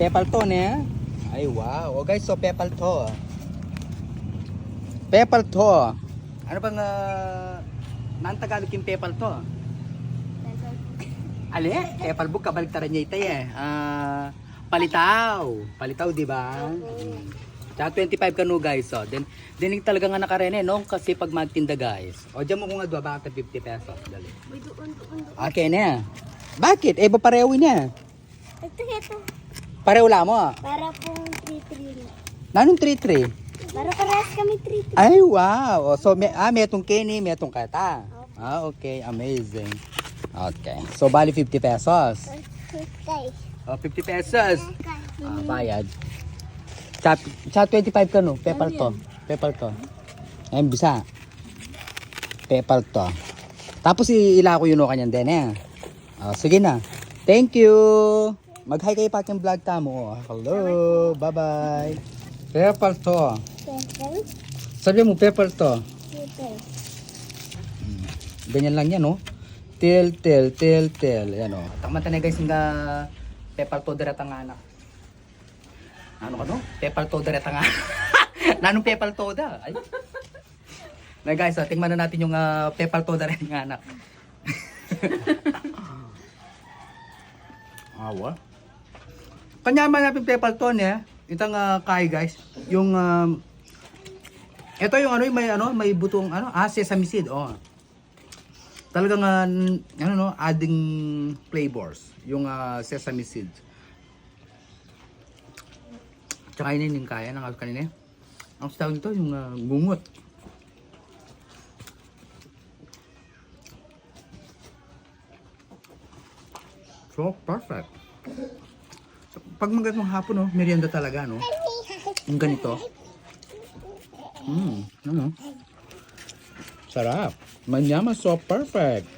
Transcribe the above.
Pepal to niya. Ay wow. O guys, so pepal to. Pepal to. Ano bang nang Tagalog yung pepal to? Ale? Pepal book kabaliktaran niya ito eh. Palitaw. Palitaw, di ba? Tsaka 25 kanu guys. So, then talaga nga nakarene no kasi pag magtinda guys. O diyan mo kung nga baka 50 pesos. Dali. Okay na. Bakit? Eh, pareho niya. Ito. Pareho lang mo. Para pong 3-3. Nanong 3-3? Para parehas kami 3-3. Ay, wow. So, may itong Kenny, may itong Kata. Okay. Amazing. Okay. So, bali 50 pesos. Okay. Oh, 50 pesos. Bayad. Sa 25 ka no? Pepal to. Pepal to. Ayun, bisa. Pepal to. Tapos ila ko yun o kanyan din eh. Sige na. Thank you. Mag-hi kayo pa yung vlog tamo. Hello. Bye-bye. Pepal to. Sabi mo, pepal to. Ganyan lang yan, no? Tel. Yan, o. Takman na guys, nga pepal to direct ang anak. Ano ka, no? Pepal to direct ang anak. Nanong pepal to da? Ay. Na guys, tingnan na natin yung pepal to direct ang anak. Awa. Kanya man natin pepal to niya. Itang kay guys, yung ito yung may butong sesame seed Talagang adding flavors yung sesame seed. Tsaka yun yung kaya ng kanina. Ang tawag nito yung gungot. So perfect. So, pag magandang hapon merienda talaga yung ganito. Sarap. Manyaman, so perfect.